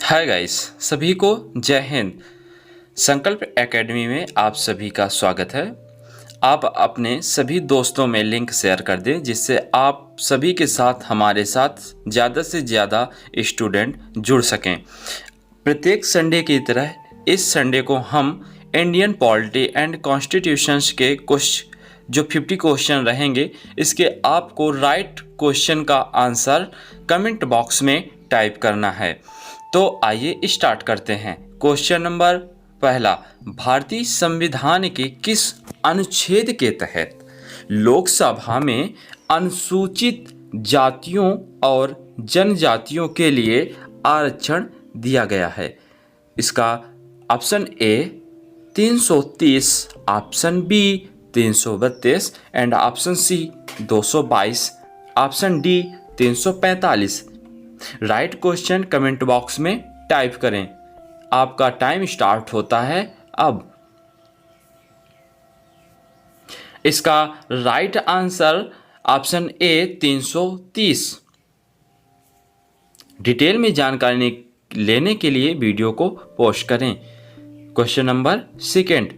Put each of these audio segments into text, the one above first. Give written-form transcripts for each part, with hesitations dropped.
Hi guys, सभी को जय हिंद। संकल्प एकेडमी में आप सभी का स्वागत है। आप अपने सभी दोस्तों में लिंक शेयर कर दें जिससे आप सभी के साथ हमारे साथ ज़्यादा से ज़्यादा स्टूडेंट जुड़ सकें। प्रत्येक संडे की तरह इस संडे को हम इंडियन पॉलिटी एंड कॉन्स्टिट्यूशंस के कुछ जो 50 क्वेश्चन रहेंगे, इसके आपको राइट क्वेश्चन का आंसर कमेंट बॉक्स में टाइप करना है। तो आइए स्टार्ट करते हैं। क्वेश्चन नंबर पहला, भारतीय संविधान के किस अनुच्छेद के तहत लोकसभा में अनुसूचित जातियों और जनजातियों के लिए आरक्षण दिया गया है? इसका option A 330, option B 332 and option C 222, option D 345। Right question comment box में टाइप करें। आपका टाइम स्टार्ट होता है अब। इसका right answer option A 330। Detail में जानकारी लेने के लिए वीडियो को पॉज करें। Question number second,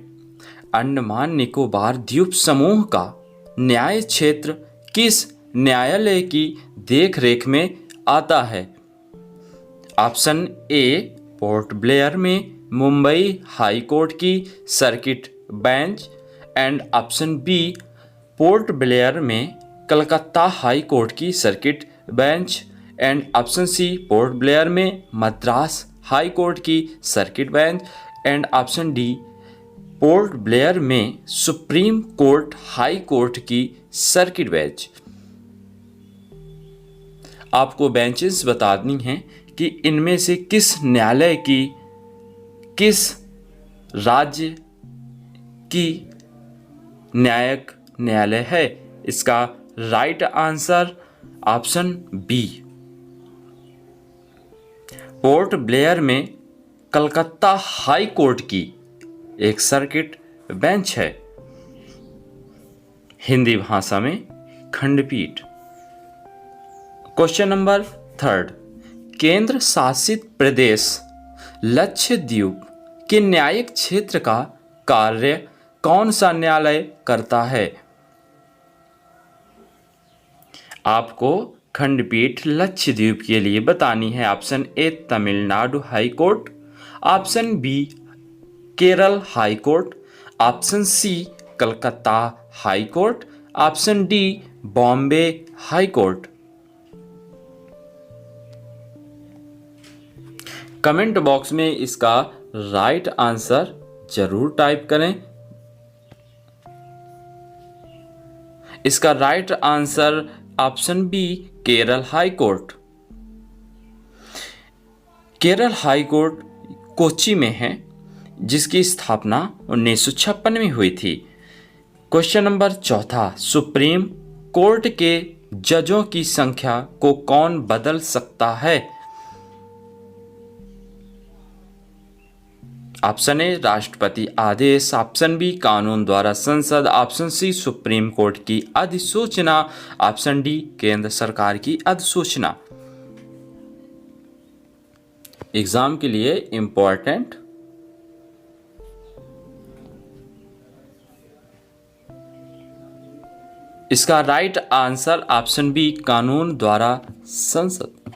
Andaman Nicobar द्वीप समूह का न्याय क्षेत्र किस न्यायालय की देखरेख में आता है? ऑप्शन ए पोर्ट ब्लेयर में मुंबई हाई कोर्ट की circuit bench and option B Port Blair में कलकत्ता हाई कोर्ट की circuit bench and option C Port Blair में मद्रास हाई कोर्ट की circuit bench and option D Port Blair में सुप्रीम कोर्ट हाई कोर्ट की सर्किट बेंच। आपको बेंचेस बतानी हैं कि इनमें से किस न्यायालय की, किस राज्य की न्यायिक न्यायालय है। इसका right answer option B Port Blair में कलकत्ता हाई कोर्ट की एक सर्किट बेंच है, हिंदी भाषा में खंडपीठ। क्वेश्चन नंबर थर्ड, केंद्र शासित प्रदेश लक्षद्वीप के न्यायिक क्षेत्र का कार्य कौन सा न्यायालय करता है? आपको खंडपीठ लक्षद्वीप के लिए बतानी है। Option A Tamil Nadu high court, option B Kerala high court, option C Calcutta high court, option D Bombay high court. Comment box में इसका राइट आंसर जरूर टाइप करें। इसका right answer option B Kerala high court. Kerala high court Kochi में है, जिसकी स्थापना 1956 में हुई थी। क्वेश्चन नंबर चौथा, सुप्रीम कोर्ट के जजों की संख्या को कौन बदल सकता है? ऑप्शन ए राष्ट्रपति आदेश, ऑप्शन बी कानून द्वारा संसद, ऑप्शन सी सुप्रीम कोर्ट की अधिसूचना, ऑप्शन डी केंद्र सरकार की अधिसूचना। एग्जाम के लिए इंपॉर्टेंट। इसका राइट आंसर ऑप्शन बी कानून द्वारा संसद।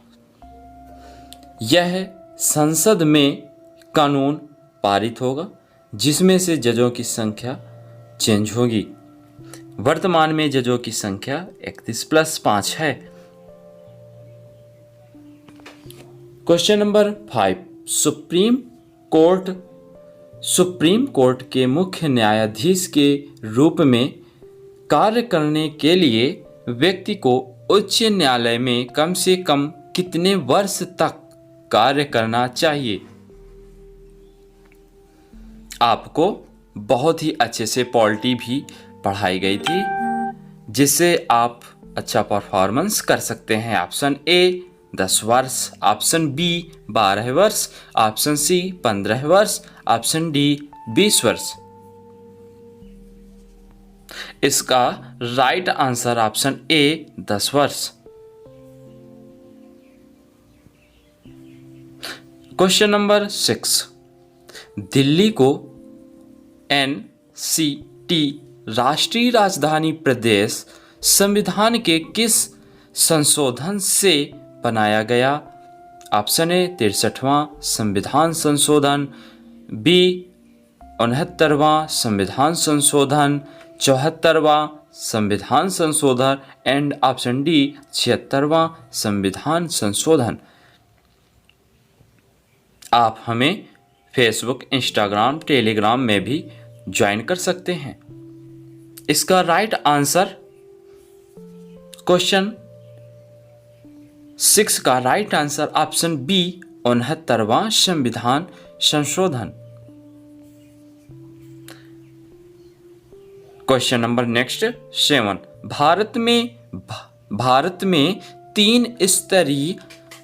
यह संसद में कानून पारित होगा जिसमें से जजों की संख्या चेंज होगी। वर्तमान में जजों की संख्या 31+5 है। क्वेश्चन नंबर 5, सुप्रीम कोर्ट के मुख्य न्यायाधीश के रूप में कार्य करने के लिए व्यक्ति को उच्च न्यायालय में कम से कम कितने वर्ष तक कार्य करना चाहिए? आपको बहुत ही अच्छे से पॉलिटी भी पढ़ाई गई थी जिससे आप अच्छा परफॉर्मेंस कर सकते हैं। ऑप्शन ए 10 वर्ष, ऑप्शन बी 12 वर्ष, ऑप्शन सी 15 वर्ष, ऑप्शन डी 20 वर्ष। इसका राइट आंसर ऑप्शन ए 10 वर्ष। क्वेश्चन नंबर 6, दिल्ली को NCT राष्ट्रीय राजधानी प्रदेश संविधान के किस संशोधन से बनाया गया? ऑप्शन ए 63वां संविधान संशोधन, बी 69वां संविधान संशोधन, 74वां संविधान संशोधन एंड ऑप्शन डी 76वां संविधान संशोधन। आप हमें फेसबुक, इंस्टाग्राम, टेलीग्राम में भी ज्वाइन कर सकते हैं। इसका राइट आंसर, क्वेश्चन 6 का राइट आंसर ऑप्शन बी 69वां संविधान संशोधन। क्वेश्चन नंबर नेक्स्ट 7, भारत में 3 स्तरीय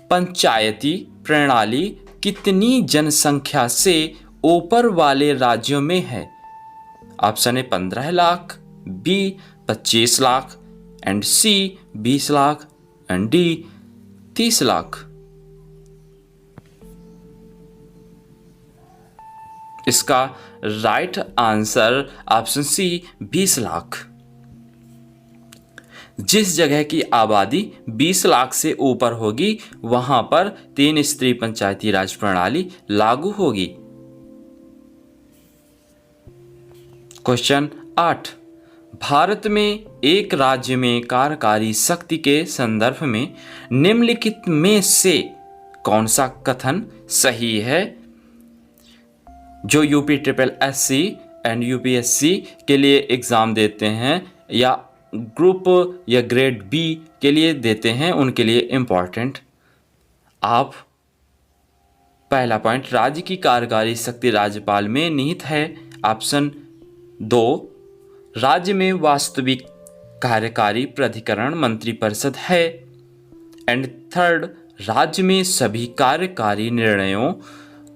पंचायती प्रणाली कितनी जनसंख्या से ऊपर वाले राज्यों में है? Option A 15 lakh, B 25 lakh and C 20 lakh and D 30 lakh. इसका right answer option C 20 lakh. जिस जगह की आबादी 20 लाख से ऊपर होगी वहां पर 3 स्तरीय पंचायती राज प्रणाली लागू होगी। क्वेश्चन 8, भारत में एक राज्य में कार्यकारी शक्ति के संदर्भ में निम्नलिखित में से कौन सा कथन सही है? जो UPSSC एंड UPSC के लिए एग्ज़ाम देते हैं या ग्रुप या ग्रेड बी के लिए देते हैं उनके लिए इम्पॉर्टेंट। आप पहला पॉइंट, राज्य की कार्यकारी शक्ति राज्यपाल में निहित है। ऑप्शन 2, राज्य में वास्तविक कार्यकारी प्राधिकरण मंत्रिपरिषद है। एंड थर्ड, राज्य में सभी कार्यकारी निर्णयों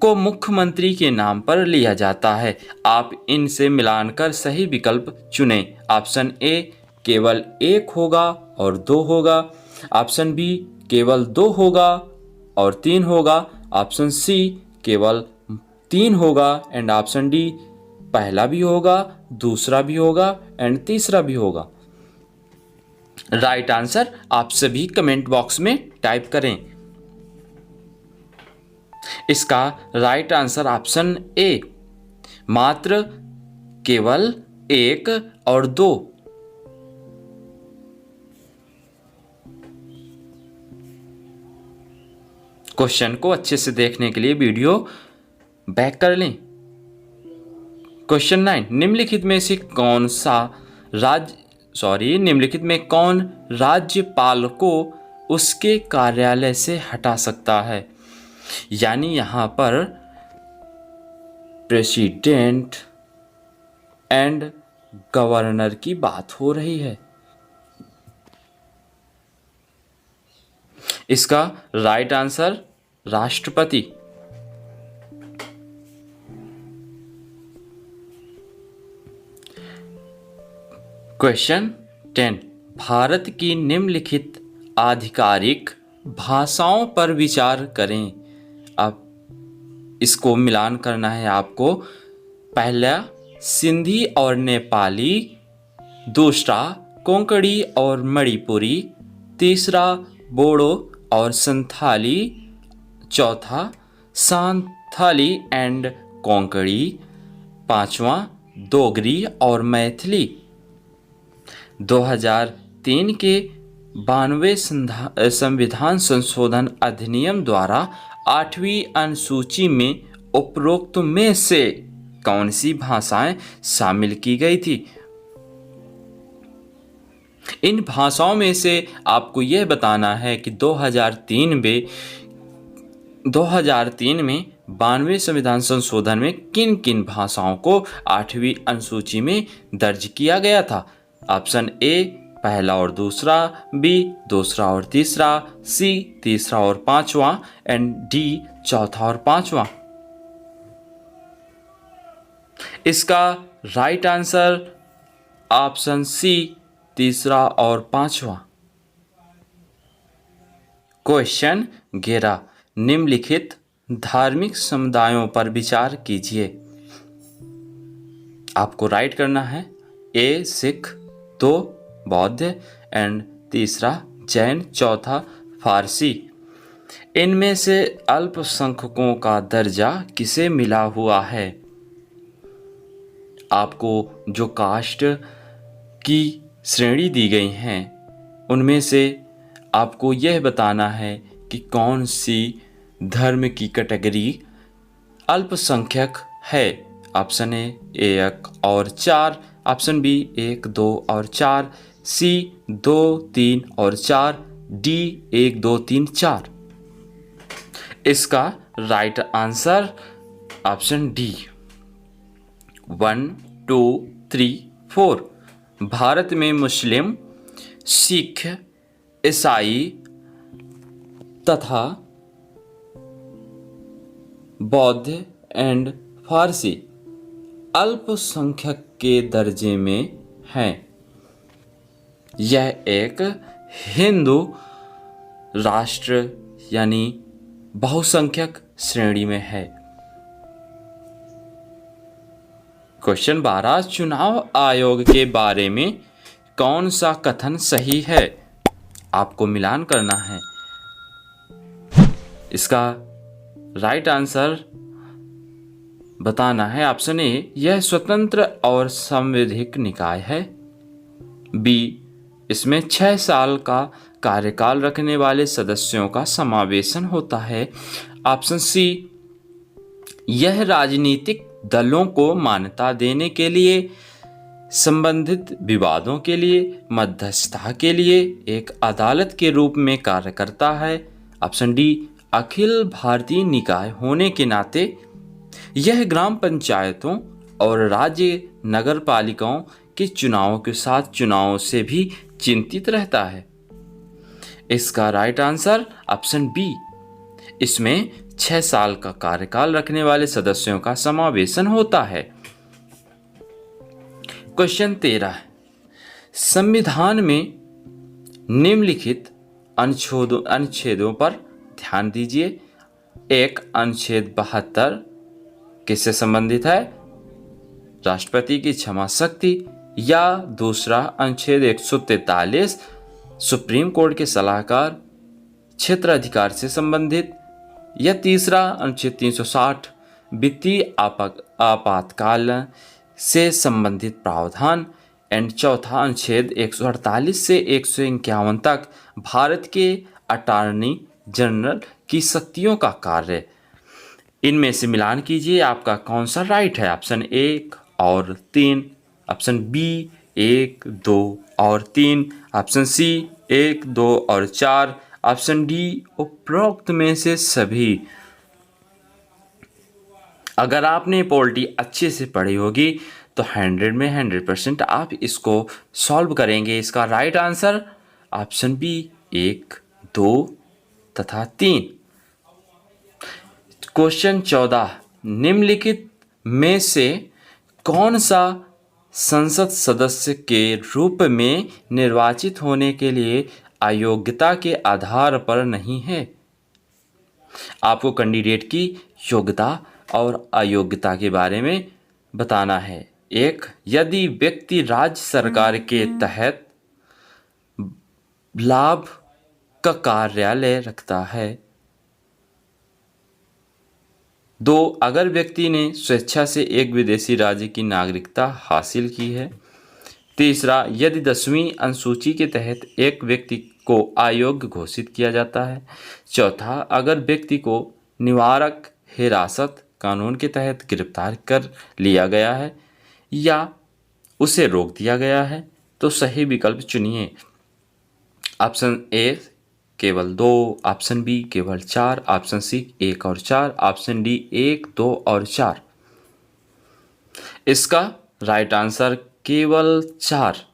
को मुख्यमंत्री के नाम पर लिया जाता है। आप इनसे मिलान कर सही विकल्प चुनें। ऑप्शन ए केवल 1 होगा और 2 होगा, ऑप्शन बी केवल 2 होगा और 3 होगा, ऑप्शन सी केवल 3 होगा एंड ऑप्शन डी पहला भी होगा, दूसरा भी होगा एंड तीसरा भी होगा। राइट आंसर आप सभी कमेंट बॉक्स में टाइप करें। इसका राइट आंसर ऑप्शन ए मात्र केवल 1 और 2। क्वेश्चन को अच्छे से देखने के लिए वीडियो बैक कर लें। क्वेश्चन 9, निम्नलिखित में कौन राज्यपाल को उसके कार्यालय से हटा सकता है? यानी यहां पर प्रेसिडेंट एंड गवर्नर की बात हो रही है। इसका राइट आंसर राष्ट्रपति। क्वेश्चन 10, भारत की निम्नलिखित आधिकारिक भाषाओं पर विचार करें। अब इसको मिलान करना है आपको। पहला सिंधी और नेपाली, दूसरा कोंकणी और मणिपुरी, तीसरा बोडो और संथाली, चौथा सांथाली एंड कोंकणी, पांचवा डोगरी और मैथिली। 2003 के 92वें संविधान संशोधन अधिनियम द्वारा 8वीं अनुसूची में उपरोक्त में से कौन सी भाषाएं शामिल की गई थी? इन भाषाओं में से आपको यह बताना है कि 2003 में 92वें संविधान संशोधन में किन किन भाषाओं को 8वीं अनुसूची में दर्ज किया गया था। ऑप्शन ए पहला और दूसरा, बी दूसरा और तीसरा, सी तीसरा और पांचवा एंड डी चौथा और पांचवा। इसका राइट आंसर ऑप्शन सी तीसरा और पांचवा। क्वेश्चन 11, निम्नलिखित धार्मिक समुदायों पर विचार कीजिए। आपको राइट करना है। ए सिख, दो बौद्ध एंड तीसरा जैन, चौथा फारसी। इनमें से अल्पसंख्यकों का दर्जा किसे मिला हुआ है? आपको जो कास्ट की श्रेणी दी गई हैं उनमें से आपको यह बताना है कि कौन सी धर्म की कैटेगरी अल्पसंख्यक है। ऑप्शन ए 1 और 4, ऑप्शन बी 1, 2 और 4, सी 2, 3 और 4, डी 1, 2, 3, 4। इसका right answer option D 1, 2, 3, 4। Bharat में मुस्लिम, सिख, ईसाई तथा बौद्ध एंड फारसी अल्पसंख्यक के दर्जे में हैं। यह एक हिंदू राष्ट्र यानी बहुसंख्यक श्रेणी में है। क्वेश्चन 12, चुनाव आयोग के बारे में कौन सा कथन सही है? आपको मिलान करना है। इसका राइट आंसर बताना है। ऑप्शन ए, यह स्वतंत्र और संवैधानिक निकाय है। बी, इसमें 6 साल का कार्यकाल रखने वाले सदस्यों का समावेशन होता है। ऑप्शन सी, यह राजनीतिक दलों को मान्यता देने के लिए, संबंधित विवादों के लिए, मध्यस्थता के लिए एक अदालत के रूप में कार्य करता है। ऑप्शन डी, अखिल भारतीय निकाय होने के नाते यह ग्राम पंचायतों और राज्य नगर पालिकाओं के चुनावों के साथ चुनावों से भी चिंतित रहता है। इसका राइट आंसर ऑप्शन बी, इसमें 6 साल का कार्यकाल रखने वाले सदस्यों का समावेशन होता है। क्वेश्चन 13, संविधान में निम्नलिखित अनुच्छेदों पर ध्यान दीजिए। एक, अनुच्छेद 72 किससे संबंधित है? राष्ट्रपति की क्षमा शक्ति। या दूसरा, अनुच्छेद 143 सुप्रीम कोर्ट के सलाहकार क्षेत्र अधिकार से संबंधित। या तीसरा, अनुच्छेद 360 वित्तीय आपातकाल से संबंधित प्रावधान। एंड चौथा, अनुच्छेद 148 से 151 तक भारत के अटॉर्नी जनरल की शक्तियों का कार्य। इनमें से मिलान कीजिए, आपका कौन सा राइट है? ऑप्शन 1 और 3, ऑप्शन बी 1, 2 और 3, ऑप्शन सी 1, 2 और 4, ऑप्शन डी उपरोक्त में से सभी। अगर आपने पॉलिटी अच्छे से पढ़ी होगी तो 100 में 100% आप इसको सॉल्व करेंगे। इसका राइट आंसर ऑप्शन बी 1, 2 तथा 3। क्वेश्चन 14, निम्नलिखित में से कौन सा संसद सदस्य के रूप में निर्वाचित होने के लिए अयोग्यता के आधार पर नहीं है? आपको कैंडिडेट की योग्यता और अयोग्यता के बारे में बताना है। एक, यदि व्यक्ति राज्य सरकार के तहत लाभ का कार्यालय रखता है। 2, अगर व्यक्ति ने स्वेच्छा से एक विदेशी राज्य की नागरिकता हासिल की है। तीसरा, यदि 10वीं अनुसूची के तहत एक व्यक्ति को अयोग्य घोषित किया जाता है। चौथा, अगर व्यक्ति को निवारक हिरासत कानून के तहत गिरफ्तार कर लिया गया है या उसे रोक दिया गया है तो सही विकल्प चुनिए। ऑप्शन ए केवल 2, ऑप्शन बी केवल 4, ऑप्शन सी 1 और 4, ऑप्शन डी 1, 2 और 4। इसका राइट आंसर केवल 4।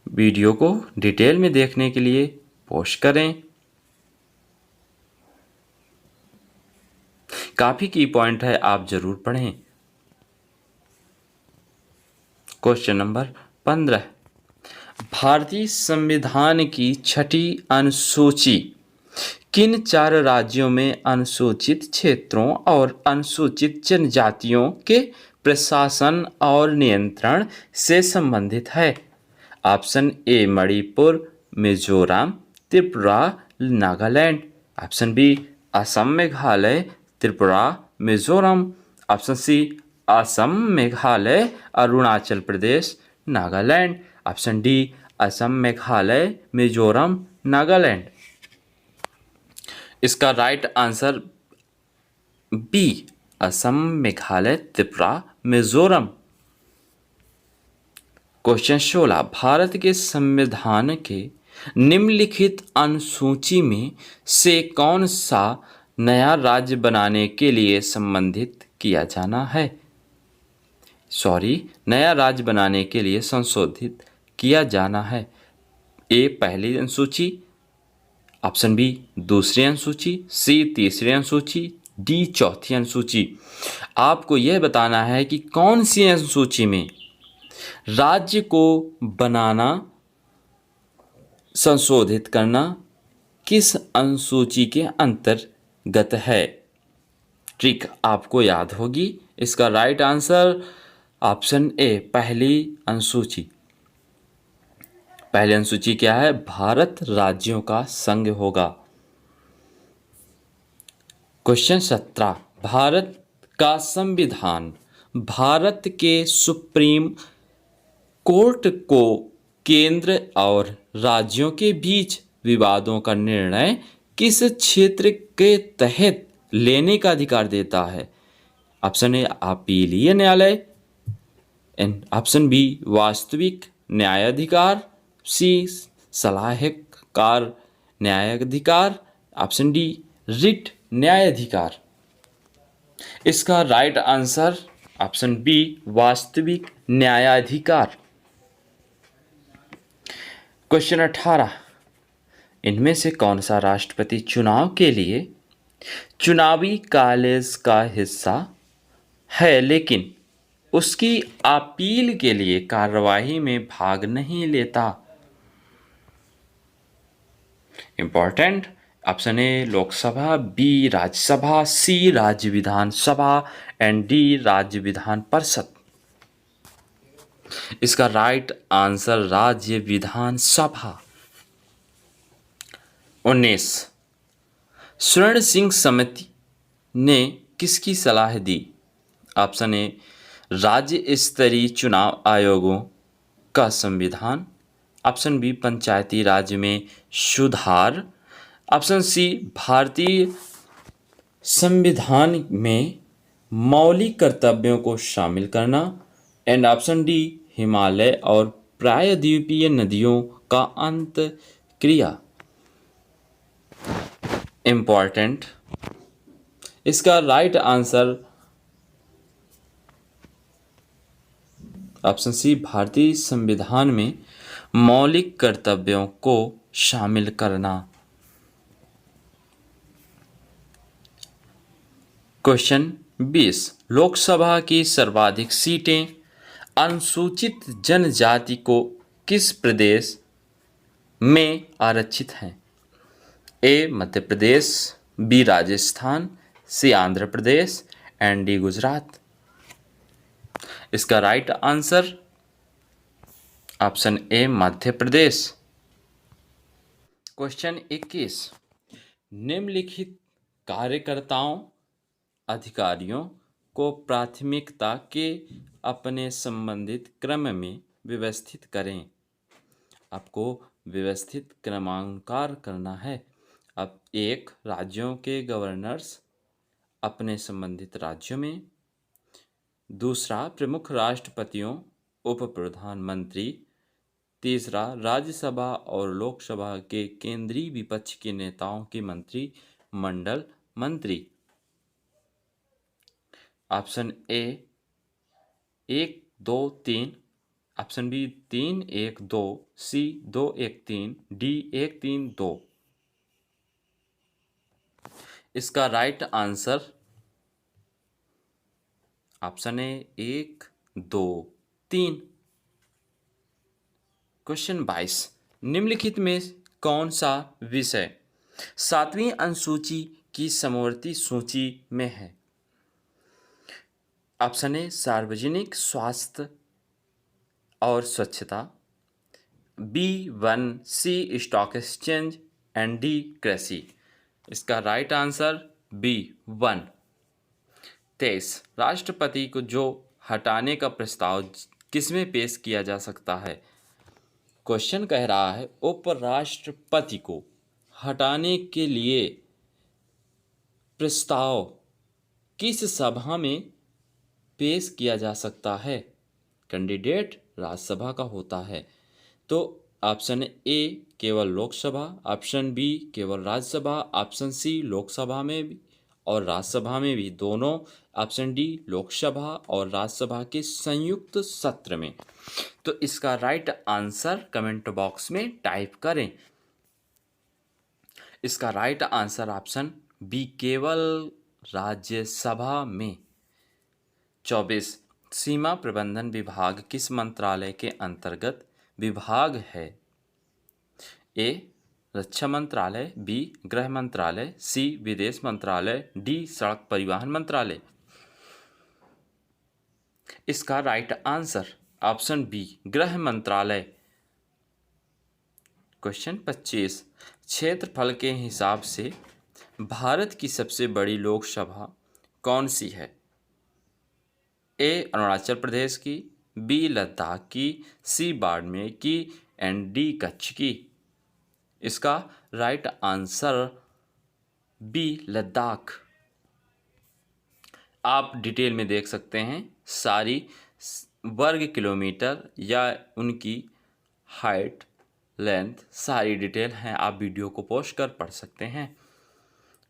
वीडियो को डिटेल में देखने के लिए पॉज करें। काफी की पॉइंट है, आप जरूर पढ़ें। क्वेश्चन नंबर 15, भारतीय संविधान की 6ठी अनुसूची किन 4 राज्यों में अनुसूचित क्षेत्रों और अनुसूचित जनजातियों के प्रशासन और नियंत्रण से संबंधित है? Option A Manipur, Mizoram, Tripura, Nagaland. Option B Assam, Meghalaya, Tripura, Mizoram. Option C Assam, Meghalaya, Arunachal Pradesh, Nagaland. Option D Assam, Meghalaya, Mizoram, Nagaland. इसका right answer B Assam, Meghalaya, Tripura, Mizoram. Question 16 Bharat के संविधान के निम्नलिखित अनुसूची में से कौन सा नया राज्य बनाने के लिए संबंधित किया जाना है? नया राज्य बनाने के लिए संशोधित किया जाना है। ए पहली अनुसूची, ऑप्शन बी दूसरी अनुसूची, सी तीसरी अनुसूची, डी चौथी अनुसूची। आपको यह बताना है कि कौन सी अनुसूची में राज्य को बनाना, संशोधित करना किस अनुसूची के अंतर्गत है। ट्रिक आपको याद होगी। इसका राइट आंसर ऑप्शन ए पहली अनुसूची। पहली अनुसूची क्या है? भारत राज्यों का संघ होगा। क्वेश्चन 17 भारत का संविधान भारत के सुप्रीम कोर्ट को केंद्र और राज्यों के बीच विवादों का निर्णय किस क्षेत्र के तहत लेने का अधिकार देता है? ऑप्शन ए अपीलीय न्यायालय, एंड ऑप्शन बी वास्तविक न्यायाधिकार, सी सलाहकार न्यायाधिकार, ऑप्शन डी रिट न्यायाधिकार। इसका राइट आंसर ऑप्शन बी वास्तविक न्यायाधिकार। क्वेश्चन 18 इनमें से कौन सा राष्ट्रपति चुनाव के लिए चुनावी कॉलेज का हिस्सा है लेकिन उसकी अपील के लिए कार्यवाही में भाग नहीं लेता? Important. Option A Lok Sabha, B Rajya Sabha, C Rajya Vidhan Sabha and D राज्य विधान परिषद। इसका राइट आंसर राज्य विधानसभा। 19 स्वर्ण सिंह समिति ने किसकी सलाह दी? ऑप्शन ए राज्य स्तरीय चुनाव आयोगों का संविधान, ऑप्शन बी पंचायती राज में सुधार, ऑप्शन सी भारतीय संविधान में मौलिक कर्तव्यों को शामिल करना, एंड ऑप्शन डी हिमालय और प्रायद्वीपीय नदियों का अंत क्रिया। इंपॉर्टेंट। इसका राइट आंसर ऑप्शन सी भारतीय संविधान में मौलिक कर्तव्यों को शामिल करना। क्वेश्चन 20 लोकसभा की सर्वाधिक सीटें अनुसूचित जनजाति को किस प्रदेश में आरक्षित हैं? A Madhya Pradesh, B Rajasthan, C Andhra Pradesh and D Gujarat. इसका right answer option A Madhya Pradesh. Question 21 निम्नलिखित कार्यकर्ताओं अधिकारियों को प्राथमिकता के अपने संबंधित क्रम में व्यवस्थित करें। आपको व्यवस्थित क्रमांकन करना है। अब एक राज्यों के गवर्नर्स अपने संबंधित राज्यों में, दूसरा प्रमुख राष्ट्रपतियों, उप प्रधानमंत्री, तीसरा राज्यसभा और लोकसभा के केंद्रीय विपक्ष के नेताओं के मंत्री मंडल मंत्री। Option A 1 2 3, option B 3 1 2, C 2 1 3, D 1 3 2। इसका right answer option A 1 2 3। Question 22 निम्नलिखित में कौन सा विषय सातवीं अनुसूची की समवर्ती सूची में है? ऑप्शन ए सार्वजनिक स्वास्थ्य और स्वच्छता, B1 C stock exchange and D कृषि। इसका राइट आंसर B1। 23 राष्ट्रपति को जो हटाने का प्रस्ताव किसमें पेश किया जा सकता है? क्वेश्चन कह रहा है उपराष्ट्रपति को हटाने के लिए प्रस्ताव किस सभा में पेश किया जा सकता है? कैंडिडेट राज्यसभा का होता है। तो ऑप्शन ए केवल लोकसभा, ऑप्शन बी केवल राज्यसभा, ऑप्शन सी लोकसभा में भी और राज्यसभा में भी दोनों, ऑप्शन डी लोकसभा और राज्यसभा के संयुक्त सत्र में। तो इसका राइट आंसर कमेंट बॉक्स में टाइप करें। इसका राइट आंसर ऑप्शन बी केवल राज्यसभा में। 24 सीमा प्रबंधन विभाग किस मंत्रालय के अंतर्गत विभाग है? ए रक्षा मंत्रालय, बी गृह मंत्रालय, सी विदेश मंत्रालय, डी सड़क परिवहन मंत्रालय। इसका राइट आंसर ऑप्शन बी गृह मंत्रालय। क्वेश्चन 25 क्षेत्रफल के हिसाब से भारत की सबसे बड़ी लोकसभा कौन सी है? ए अरुणाचल प्रदेश की, बी लद्दाख की, सी बाड़मेर की एंड डी कच्छ की। इसका राइट आंसर बी लद्दाख। आप डिटेल में देख सकते हैं सारी वर्ग किलोमीटर या उनकी हाइट, लेंथ, सारी डिटेल हैं। आप वीडियो को पॉज कर पढ़ सकते हैं।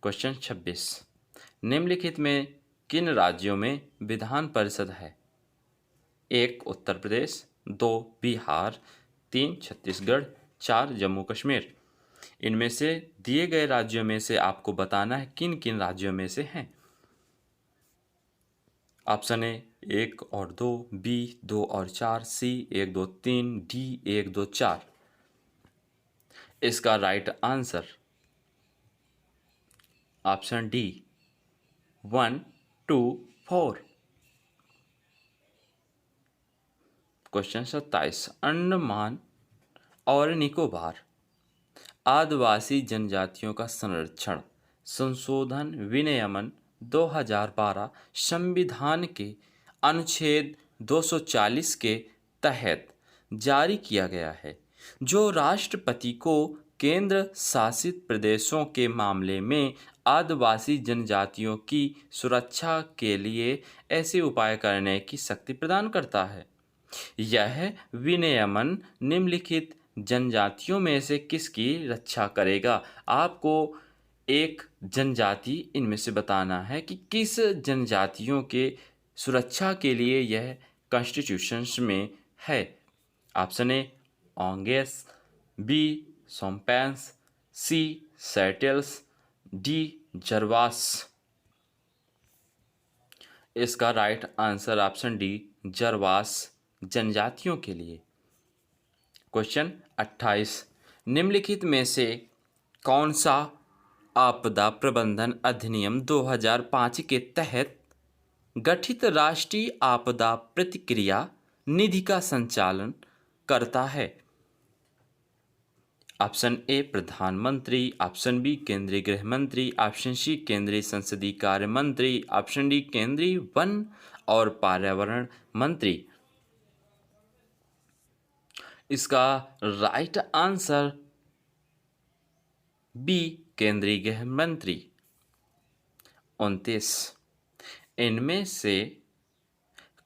क्वेश्चन 26 निम्नलिखित में किन राज्यों में विधान परिषद है? 1 उत्तर प्रदेश, 2 बिहार, 3 छत्तीसगढ़, 4 जम्मू कश्मीर। इनमें से दिए गए राज्यों में से आपको बताना है किन किन राज्यों में से हैं। ऑप्शन ए 1 और 2, बी 2 और 4, सी 1 2 3, डी 1 2 4। इसका right answer option D 1 2 4। Question 27 Andaman और निकोबार आदिवासी जनजातियों का संरक्षण संशोधन विनियमन 2012 संविधान के अनुच्छेद 240 के तहत जारी किया गया है, जो राष्ट्रपति को केंद्र शासित प्रदेशों के मामले में आदिवासी जनजातियों की सुरक्षा के लिए ऐसे उपाय करने की शक्ति प्रदान करता है। यह विनियमन निम्नलिखित जनजातियों में से किसकी रक्षा करेगा? आपको एक जनजाति इनमें से बताना है कि किस जनजातियों के सुरक्षा के लिए यह कॉन्स्टिट्यूशंस में है। Option A Onges, B Shompens, C सेटल्स, डी जरवास। इसका right answer option D Jarawas जनजातियों के लिए। क्वेश्चन 28 निम्नलिखित में से कौन सा आपदा प्रबंधन अधिनियम 2005 के तहत गठित राष्ट्रीय आपदा प्रतिक्रिया निधि का संचालन करता है? ऑप्शन ए प्रधानमंत्री, ऑप्शन बी केंद्रीय गृह मंत्री, ऑप्शन सी केंद्रीय संसदीय कार्य मंत्री, ऑप्शन डी केंद्रीय वन और पर्यावरण मंत्री। इसका राइट आंसर बी केंद्रीय गृह मंत्री। 29 इनमें से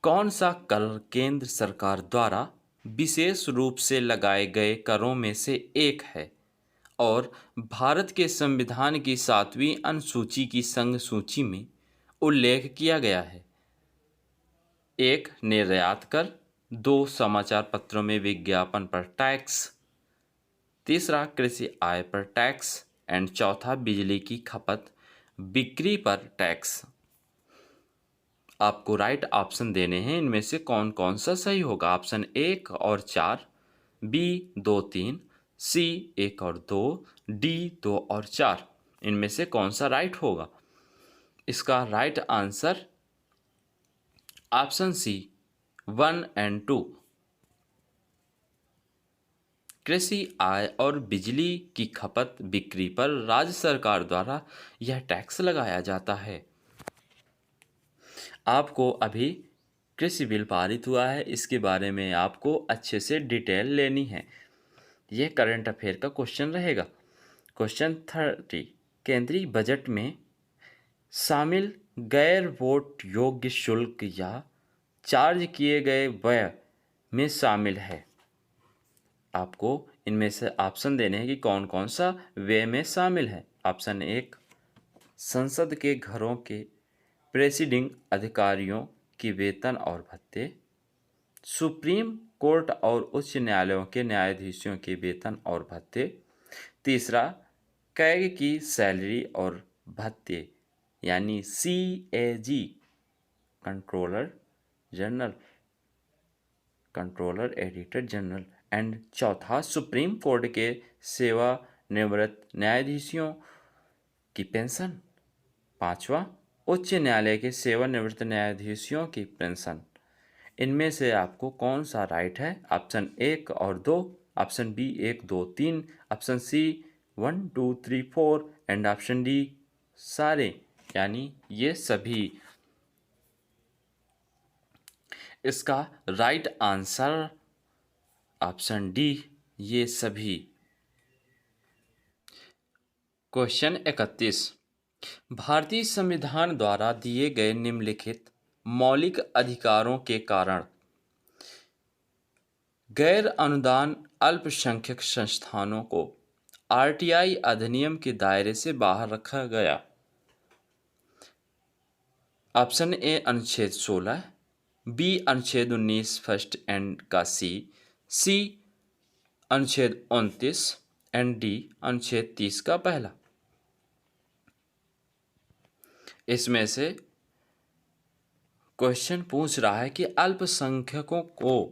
कौन सा कर केंद्र सरकार द्वारा विशेष रूप से लगाए गए करों में से एक है और भारत के संविधान की 7वीं अनुसूची की संघ सूची में उल्लेख किया गया है? 1 निर्यात कर, 2 समाचार पत्रों में विज्ञापन पर टैक्स, तीसरा कृषि आय पर टैक्स एंड चौथा बिजली की खपत बिक्री पर टैक्स। आपको राइट ऑप्शन देने हैं। इनमें से कौन कौन सा सही होगा? ऑप्शन 1 और 4, बी 2 3, सी 1 और 2, डी 2 और 4। इनमें से कौन सा राइट होगा? इसका right answer option C 1 and 2। कृषि आय और बिजली की खपत बिक्री पर राज्य सरकार द्वारा यह टैक्स लगाया जाता है। आपको अभी कृषि बिल पारित हुआ है, इसके बारे में आपको अच्छे से डिटेल लेनी है। यह करंट अफेयर का क्वेश्चन रहेगा। क्वेश्चन 30, केंद्रीय बजट में शामिल गैर वोट योग्य शुल्क या चार्ज किए गए व्यय में शामिल है। आपको इनमें से ऑप्शन देने हैं कि कौन कौन सा व्यय में शामिल है। ऑप्शन 1, संसद के घरों के प्रेसिडिंग अधिकारियों की वेतन और भत्ते, सुप्रीम कोर्ट और उच्च न्यायालयों के न्यायाधीशों के वेतन और भत्ते, तीसरा कैग की सैलरी और भत्ते यानी CAG controller general, controller editor general, and चौथा सुप्रीम कोर्ट के सेवानिवृत्त न्यायाधीशों की पेंशन, पांचवा उच्च न्यायालय के सेवानिवृत्त न्यायाधीशों की पेंशन। इनमें से आपको कौन सा राइट है? ऑप्शन 1 और 2, option B 1 2 3, option C 1 2 3 4 and option D सारे यानी ये सभी। इसका राइट आंसर ऑप्शन डी ये सभी। क्वेश्चन 31, भारतीय संविधान द्वारा दिए गए निम्नलिखित मौलिक अधिकारों के कारण गैर अनुदान अल्पसंख्यक संस्थानों को RTI अधिनियम के दायरे से बाहर रखा गया। ऑप्शन ए अनुच्छेद 16, बी अनुच्छेद 19 फर्स्ट एंड का सी अनुच्छेद 29 एंड डी अनुच्छेद 30 का पहला। इसमें से क्वेश्चन पूछ रहा है कि अल्पसंख्यकों को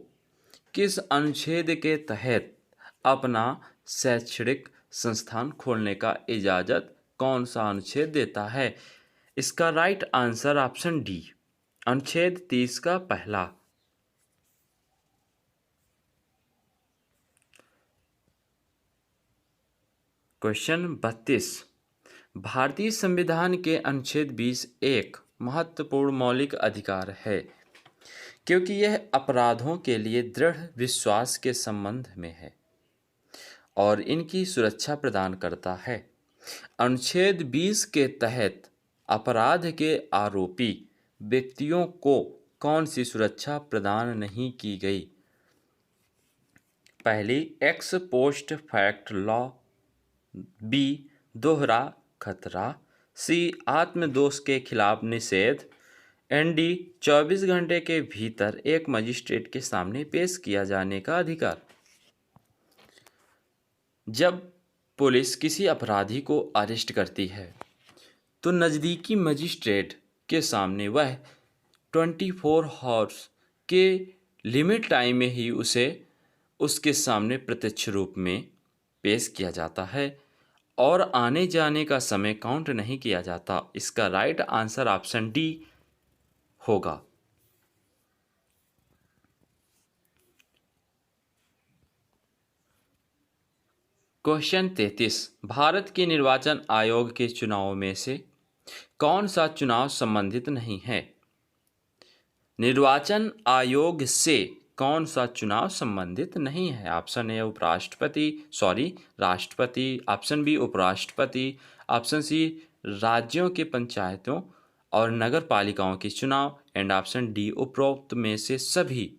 किस अनुच्छेद के तहत अपना शैक्षणिक संस्थान खोलने का इजाज़त कौन सा अनुच्छेद देता है? इसका राइट आंसर ऑप्शन डी अनुच्छेद 30 का पहला। क्वेश्चन 32, भारतीय संविधान के अनुच्छेद 20 एक महत्वपूर्ण मौलिक अधिकार है क्योंकि यह अपराधों के लिए दृढ़ विश्वास के संबंध में है और इनकी सुरक्षा प्रदान करता है। अनुच्छेद 20 के तहत अपराध के आरोपी व्यक्तियों को कौन सी सुरक्षा प्रदान नहीं की गई? पहली, ex post fact law, B दोहरा खतरा, सी आत्मदोष के खिलाफ निषेध, एंड डी 24 घंटे के भीतर एक मजिस्ट्रेट के सामने पेश किया जाने का अधिकार। जब पुलिस किसी अपराधी को अरेस्ट करती है तो नज़दीकी मजिस्ट्रेट के सामने वह 24 हॉर्स के लिमिट टाइम में ही उसे उसके सामने प्रत्यक्ष रूप में पेश किया जाता है और आने जाने का समय काउंट नहीं किया जाता। इसका राइट आंसर ऑप्शन डी होगा। क्वेश्चन 33, भारत के निर्वाचन आयोग के चुनाव में से कौन सा चुनाव संबंधित नहीं है? निर्वाचन आयोग से कौन सा चुनाव संबंधित नहीं है? ऑप्शन ए राष्ट्रपति, ऑप्शन बी उपराष्ट्रपति, ऑप्शन सी राज्यों के पंचायतों और नगर पालिकाओं के चुनाव, एंड ऑप्शन डी उपरोक्त में से सभी।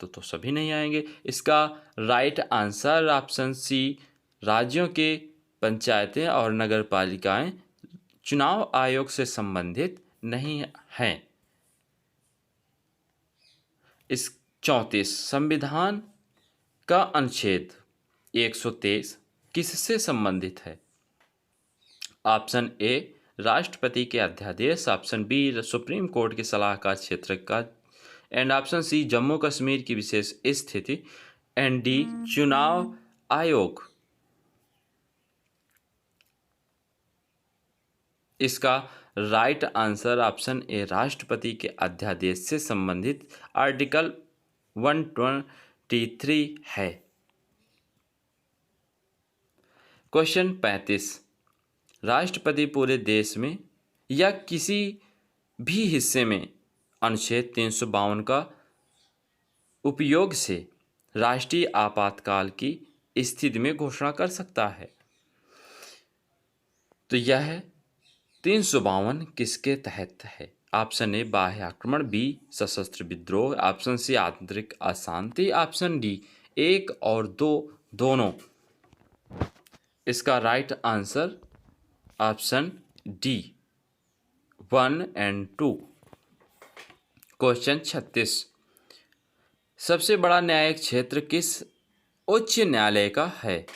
तो सभी नहीं आएंगे। इसका राइट आंसर ऑप्शन सी राज्यों के पंचायतें और नगर पालिकाएं चुनाव आयोग से संबंधित नहीं हैं। इस 34, संविधान का अनुच्छेद 123 किससे संबंधित है? ऑप्शन ए राष्ट्रपति के अध्यादेश, ऑप्शन बी सुप्रीम कोर्ट के सलाहकार क्षेत्र का, and option C Jammu Kashmir की विशेष स्थिति, एंड डी चुनाव आयोग। इसका राइट आंसर ऑप्शन ए राष्ट्रपति के अध्यादेश से संबंधित आर्टिकल 123 है। क्वेश्चन 35। राष्ट्रपति पूरे देश में या किसी भी हिस्से में अनुच्छेद 352 का उपयोग से राष्ट्रीय आपातकाल की स्थिति में घोषणा कर सकता है। तो यह 352 किसके तहत है? ऑप्शन ए बाह्य आक्रमण, बी सशस्त्र विद्रोह, ऑप्शन सी आंतरिक अशांति, ऑप्शन डी एक और दो दोनों। इसका राइट आंसर ऑप्शन डी 1 और 2। क्वेश्चन 36। सबसे बड़ा न्यायिक क्षेत्र किस उच्च न्यायालय का है?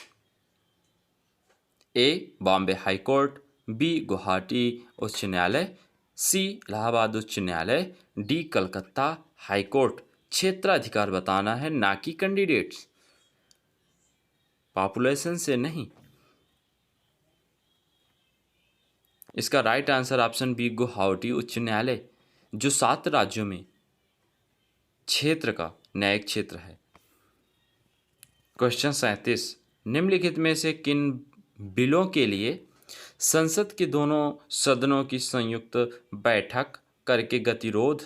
A Bombay high court, B Guwahati उच्च न्यायालय, सी इलाहाबाद उच्च न्यायालय, डी कलकत्ता हाई कोर्ट। क्षेत्राधिकार बताना है, ना कि कैंडिडेट्स, पॉपुलेशन से नहीं। इसका right answer option B Guwahati उच्च न्यायालय, जो 7 राज्यों में क्षेत्र का न्यायिक क्षेत्र है। क्वेश्चन 37। निम्नलिखित में से किन बिलों के लिए संसद के दोनों सदनों की संयुक्त बैठक करके गतिरोध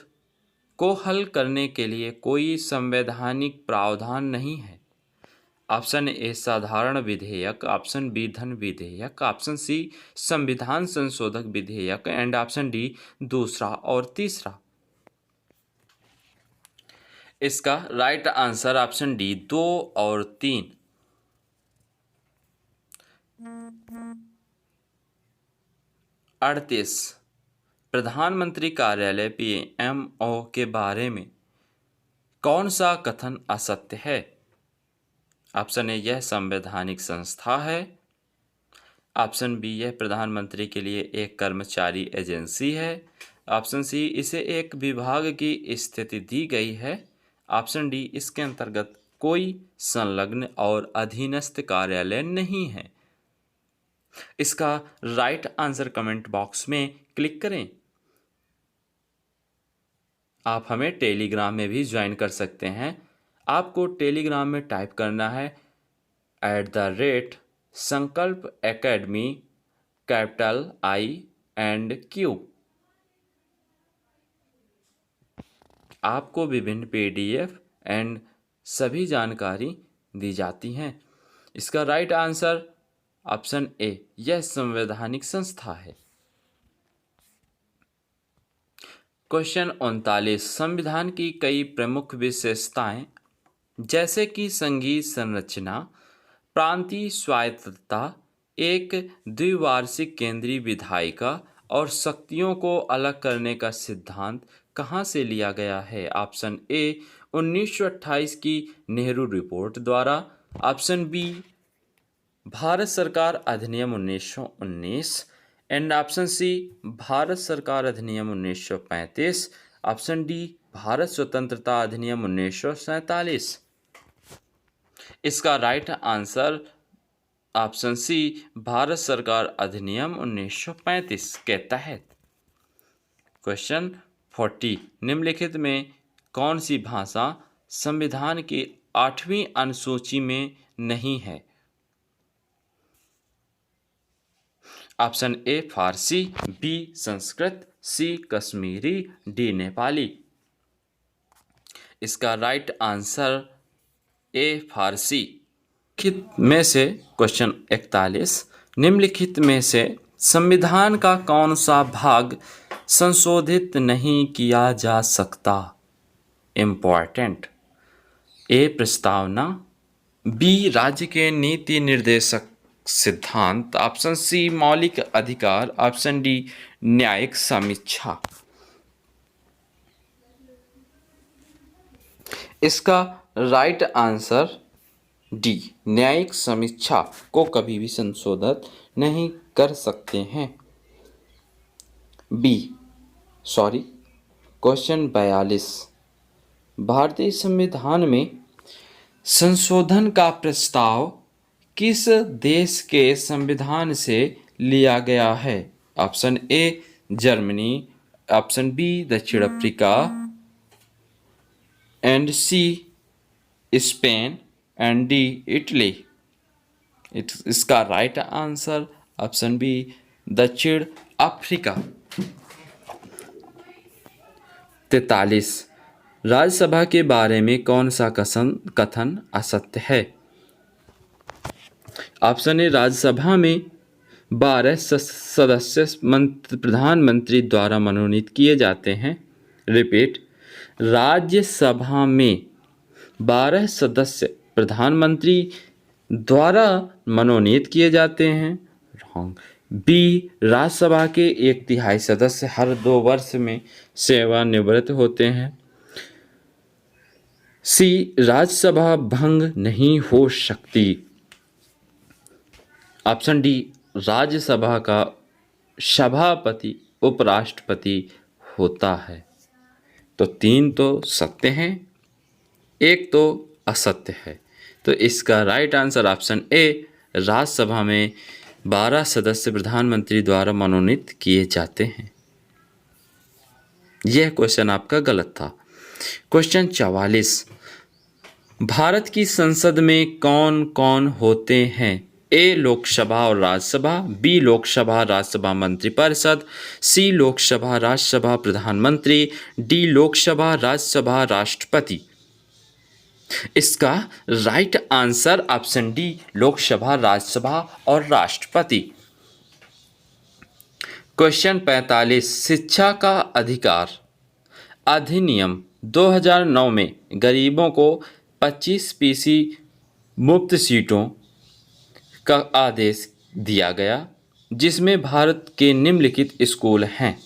को हल करने के लिए कोई संवैधानिक प्रावधान नहीं है? ऑप्शन ए साधारण विधेयक, ऑप्शन बी धन विधेयक, ऑप्शन सी संविधान संशोधक विधेयक एंड ऑप्शन डी दूसरा और तीसरा। इसका राइट आंसर ऑप्शन डी 2 और 3। अड़तीस। प्रधानमंत्री कार्यालय PMO के बारे में कौन सा कथन असत्य है? ऑप्शन ए यह संवैधानिक संस्था है, ऑप्शन बी यह प्रधानमंत्री के लिए एक कर्मचारी एजेंसी है, ऑप्शन सी इसे एक विभाग की स्थिति दी गई है, ऑप्शन डी इसके अंतर्गत कोई संलग्न और अधीनस्थ कार्यालय नहीं है। इसका राइट आंसर कमेंट बॉक्स में क्लिक करें। आप हमें टेलीग्राम में भी ज्वाइन कर सकते हैं। आपको टेलीग्राम में टाइप करना है @संकल्प academy capital I and Q। आपको विभिन्न PDF एंड सभी जानकारी दी जाती हैं। इसका राइट आंसर ऑप्शन ए यह संवैधानिक संस्था है। क्वेश्चन 39। संविधान की कई प्रमुख विशेषताएं जैसे कि संघीय संरचना, प्रांतीय स्वायत्तता, एक द्विवार्षिक केंद्रीय विधायिका और शक्तियों को अलग करने का सिद्धांत कहाँ से लिया गया है? ऑप्शन ए 1928 की नेहरू रिपोर्ट द्वारा, ऑप्शन बी भारत सरकार अधिनियम 1919 एंड ऑप्शन सी भारत सरकार अधिनियम 1935, ऑप्शन डी भारत स्वतंत्रता अधिनियम 1947। इसका right answer option C Bharat सरकार अधिनियम 1935 के तहत। क्वेश्चन 40। निम्नलिखित में कौन सी भाषा संविधान की 8वीं अनुसूची में नहीं है? Option A Farsi, B Sanskrit, C Kashmiri, D Nepali. इसका राइट आंसर ए फारसी। निम्नलिखित में से क्वेश्चन 41। निम्नलिखित में से संविधान का कौन सा भाग संशोधित नहीं किया जा सकता? इम्पॉर्टेंट। ए प्रस्तावना, बी राज्य के नीति निर्देशक सिद्धांत, ऑप्शन सी मौलिक अधिकार, ऑप्शन डी न्यायिक समीक्षा। इसका राइट आंसर डी न्यायिक समीक्षा को कभी भी संशोधित नहीं कर सकते हैं। क्वेश्चन 42। भारतीय संविधान में संशोधन का प्रस्ताव किस देश के संविधान से लिया गया है? Option A Germany, option B दक्षिण Africa, and C Spain, and D Italy. इसका राइट आंसर ऑप्शन बी दक्षिण अफ्रीका। 43, राज्यसभा के बारे में कौन सा कथन असत्य है? ऑप्शन ए राज्यसभा में 12 सदस्य प्रधानमंत्री द्वारा मनोनीत किए जाते हैं। रिपीट, राज्यसभा में 12 सदस्य प्रधानमंत्री द्वारा मनोनीत किए जाते हैं। रॉन्ग। बी, राज्यसभा के 1/3 सदस्य हर 2 वर्ष में सेवानिवृत्त होते हैं। सी, राज्यसभा भंग नहीं हो सकती। ऑप्शन डी, राज्यसभा का सभापति उपराष्ट्रपति होता है। तो 3 तो सत्य हैं, 1 तो असत्य है। तो इसका राइट आंसर ऑप्शन ए, राज्यसभा में 12 सदस्य प्रधानमंत्री द्वारा मनोनीत किए जाते हैं। यह क्वेश्चन आपका गलत था। क्वेश्चन 44, भारत की संसद में कौन कौन होते हैं? ए, लोकसभा और राज्यसभा, बी, लोकसभा राज्यसभा मंत्रिपरिषद, सी, लोकसभा राज्यसभा प्रधानमंत्री, डी, लोकसभा राज्यसभा राष्ट्रपति। इसका right answer option D, Lok Sabha Rajya Sabha और राष्ट्रपति। क्वेश्चन 45, शिक्षा का अधिकार अधिनियम 2009 में गरीबों को 25% मुफ्त सीटों का आदेश दिया गया, जिसमें भारत के निम्नलिखित स्कूल हैं।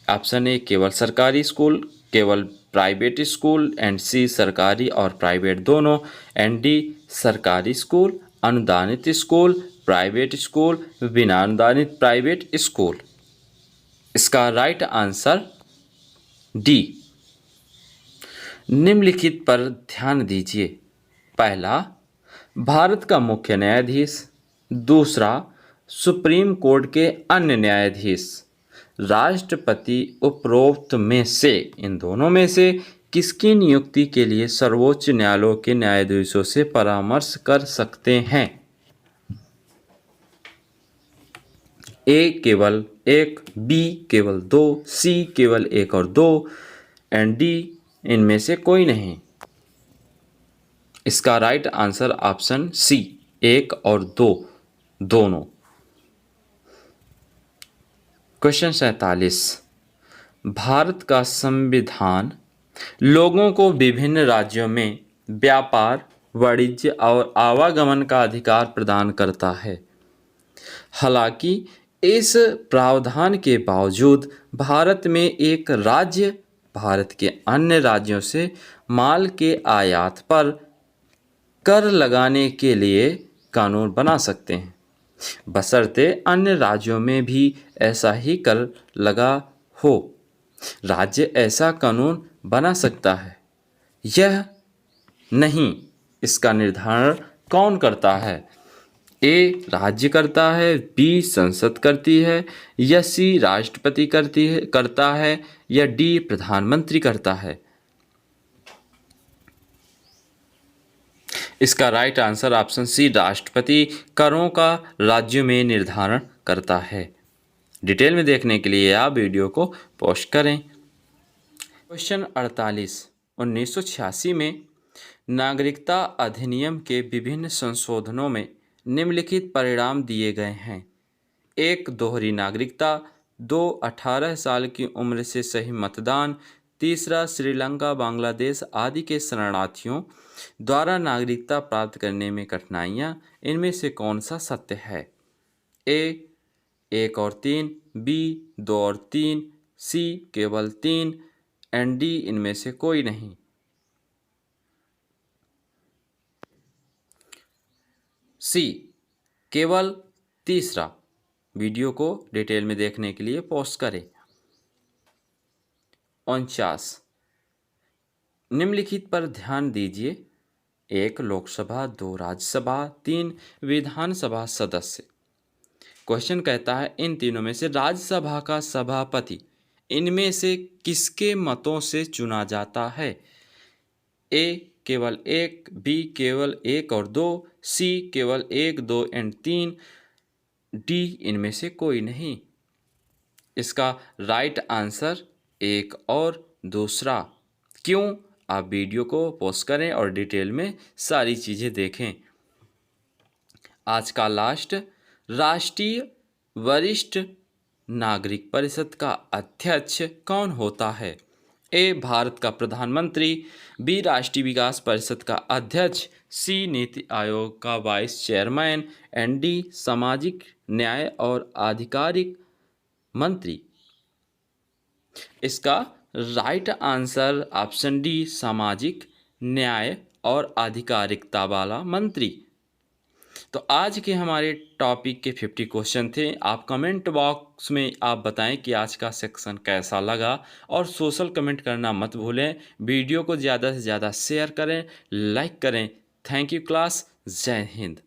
ऑप्शन ए, केवल सरकारी स्कूल, केवल प्राइवेट स्कूल, एंड सी, सरकारी और प्राइवेट दोनों, एंड डी, सरकारी स्कूल, अनुदानित स्कूल, प्राइवेट स्कूल, बिना अनुदानित प्राइवेट स्कूल। इसका राइट आंसर डी। निम्नलिखित पर ध्यान दीजिए। पहला, भारत का मुख्य न्यायाधीश। दूसरा, सुप्रीम कोर्ट के अन्य न्यायाधीश। राष्ट्रपति उपरोक्त में से इन दोनों में से किसकी नियुक्ति के लिए सर्वोच्च न्यायालय के न्यायाधीशों से परामर्श कर सकते हैं? ए, केवल 1, बी, केवल 2, सी, केवल 1 और 2, एंड डी, इनमें से कोई नहीं। इसका राइट आंसर ऑप्शन सी, 1 और 2 दोनों। क्वेश्चन 47, भारत का संविधान लोगों को विभिन्न राज्यों में व्यापार, वाणिज्य और आवागमन का अधिकार प्रदान करता है। हालांकि इस प्रावधान के बावजूद भारत में एक राज्य भारत के अन्य राज्यों से माल के आयात पर कर लगाने के लिए कानून बना सकते हैं, बशर्ते अन्य राज्यों में भी ऐसा ही कर लगा हो। राज्य ऐसा कानून बना सकता है, यह नहीं। इसका निर्धारण कौन करता है? ए, राज्य करता है, बी, संसद करती है, या सी, राष्ट्रपति करता है, या डी, प्रधानमंत्री करता है। इसका राइट आंसर ऑप्शन सी, राष्ट्रपति करों का राज्यों में निर्धारण करता है। डिटेल में देखने के लिए आप वीडियो को पॉज करें। क्वेश्चन 48, 1986 में नागरिकता अधिनियम के विभिन्न संशोधनों में निम्नलिखित परिणाम दिए गए हैं। 1, दोहरी नागरिकता। 2, 18 साल की उम्र से सही मतदान। तीसरा, श्रीलंका, बांग्लादेश आदि के शरणार्थियों द्वारा नागरिकता प्राप्त करने में कठिनाइयाँ। इनमें से कौन सा सत्य है? ए, 1 और 3, बी, 2 और 3, सी, केवल 3, एंड डी, इनमें से कोई नहीं। सी, केवल तीसरा। वीडियो को डिटेल में देखने के लिए पॉज करें। 49, निम्नलिखित पर ध्यान दीजिए। 1, लोकसभा, 2, राज्यसभा, 3, विधानसभा सदस्य। क्वेश्चन कहता है इन तीनों में से राज्यसभा का सभापति इनमें से किसके मतों से चुना जाता है? ए केवल एक, बी केवल एक और दो, सी केवल एक, दो एंड तीन, डी इनमें से कोई नहीं। इसका राइट आंसर एक और दूसरा। क्यों? आप वीडियो को पॉज करें और डिटेल में सारी चीज़ें देखें। आज का लास्ट, राष्ट्रीय वरिष्ठ नागरिक परिषद का अध्यक्ष कौन होता है? ए भारत का प्रधानमंत्री, बी राष्ट्रीय विकास परिषद का अध्यक्ष, सी नीति आयोग का वाइस चेयरमैन एंड डी सामाजिक न्याय और आधिकारिक मंत्री। इसका राइट आंसर ऑप्शन डी सामाजिक न्याय और आधिकारिकता वाला मंत्री। तो आज के हमारे टॉपिक के 50 क्वेश्चन थे। आप कमेंट बॉक्स में आप बताएं कि आज का सेक्शन कैसा लगा और सोशल कमेंट करना मत भूलें। वीडियो को ज़्यादा से ज़्यादा शेयर करें, लाइक करें। Thank you class. जय हिंद।